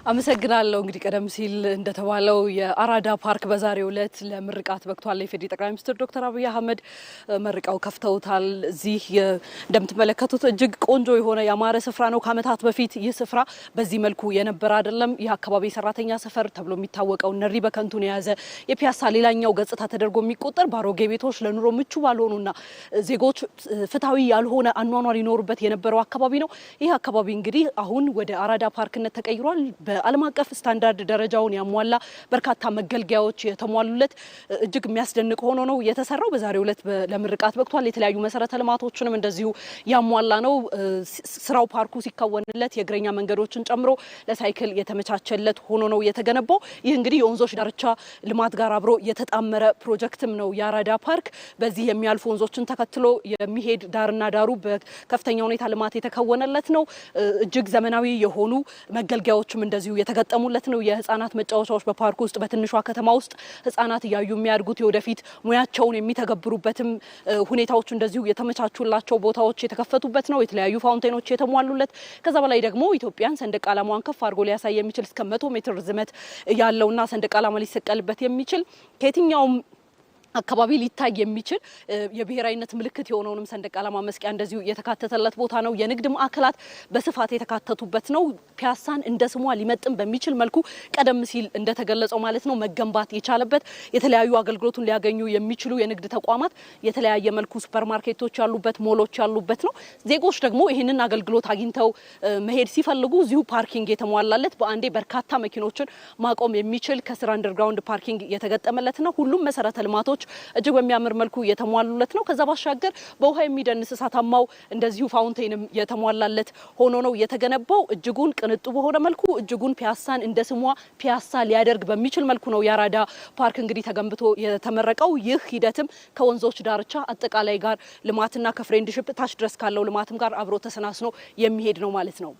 አመሰግናለሁ እንግዲህ ቀደም ሲል እንደተባለው የአራዳ ፓርክ በዛሬው ዕለት ለምርቃት በቅቷል። የፌዴራል ጠቅላይ ሚኒስትር ዶክተር አብይ አህመድ መርቀው ከፍተውታል። እዚህ እንደምትመለከቱት እጅግ ቆንጆ የሆነ ያማረ ስፍራ ነው። ከዓመታት በፊት ይህ ስፍራ በዚህ መልኩ የነበረ አይደለም። ይህ አካባቢ ሰራተኛ ሰፈር ተብሎ የሚታወቀው ነሪ በከንቱን የያዘ የፒያሳ ሌላኛው ገጽታ ተደርጎ የሚቆጠር ባሮጌ ቤቶች ለኑሮ ምቹ ባልሆኑና ዜጎች ፍትሃዊ ያልሆነ አኗኗር ይኖሩበት የነበረው አካባቢ ነው። ይህ አካባቢ እንግዲህ አሁን ወደ አራዳ ፓርክነት ተቀይሯል። በዓለም አቀፍ ስታንዳርድ ደረጃውን ያሟላ በርካታ መገልገያዎች የተሟሉለት እጅግ የሚያስደንቅ ሆኖ ነው የተሰራው። በዛሬው ዕለት ለምርቃት በቅቷል። የተለያዩ መሰረተ ልማቶችንም እንደዚሁ ያሟላ ነው። ስራው ፓርኩ ሲከወንለት የእግረኛ መንገዶችን ጨምሮ ለሳይክል የተመቻቸለት ሆኖ ነው የተገነባው። ይህ እንግዲህ የወንዞች ዳርቻ ልማት ጋር አብሮ የተጣመረ ፕሮጀክትም ነው የአራዳ ፓርክ። በዚህ የሚያልፉ ወንዞችን ተከትሎ የሚሄድ ዳርና ዳሩ በከፍተኛ ሁኔታ ልማት የተከወነለት ነው። እጅግ ዘመናዊ የሆኑ መገልገያዎችም እንደዚሁ የተገጠሙለት ነው። የህፃናት መጫወቻዎች በፓርክ ውስጥ በትንሿ ከተማ ውስጥ ህፃናት ያዩ የሚያድጉት ወደፊት ሙያቸውን የሚተገብሩበትም ሁኔታዎች እንደዚሁ የተመቻቹላቸው ቦታዎች የተከፈቱበት ነው። የተለያዩ ፋውንቴኖች የተሟሉለት ከዛ በላይ ደግሞ ኢትዮጵያን ሰንደቅ ዓላማዋን ከፍ አድርጎ ሊያሳይ የሚችል እስከ 100 ሜትር ርዝመት ያለውና ሰንደቅ ዓላማ ሊሰቀልበት የሚችል ከየትኛውም አካባቢ ሊታይ የሚችል የብሔራዊነት ምልክት የሆነውንም ሰንደቅ ዓላማ መስቀያ እንደዚሁ የተካተተለት ቦታ ነው። የንግድ ማዕከላት በስፋት የተካተቱበት ነው። ፒያሳን እንደ ስሟ ሊመጥን በሚችል መልኩ ቀደም ሲል እንደተገለጸው ማለት ነው መገንባት የቻለበት የተለያዩ አገልግሎቱን ሊያገኙ የሚችሉ የንግድ ተቋማት የተለያየ መልኩ ሱፐርማርኬቶች ያሉበት ሞሎች ያሉበት ነው። ዜጎች ደግሞ ይህንን አገልግሎት አግኝተው መሄድ ሲፈልጉ እዚሁ ፓርኪንግ የተሟላለት በአንዴ በርካታ መኪኖችን ማቆም የሚችል ከስራ አንደርግራውንድ ፓርኪንግ የተገጠመለት ነው። ሁሉም መሰረተ ልማቶች እጅግ በሚያምር መልኩ የተሟሉለት ነው። ከዛ ባሻገር በውሃ የሚደንስ እሳታማው እንደዚሁ ፋውንቴንም የተሟላለት ሆኖ ነው የተገነባው። እጅጉን ቅንጡ በሆነ መልኩ እጅጉን ፒያሳን እንደ ስሟ ፒያሳ ሊያደርግ በሚችል መልኩ ነው የአራዳ ፓርክ እንግዲህ ተገንብቶ የተመረቀው። ይህ ሂደትም ከወንዞች ዳርቻ አጠቃላይ ጋር ልማትና ከፍሬንድሺፕ ታች ድረስ ካለው ልማትም ጋር አብሮ ተሰናስኖ የሚሄድ ነው ማለት ነው።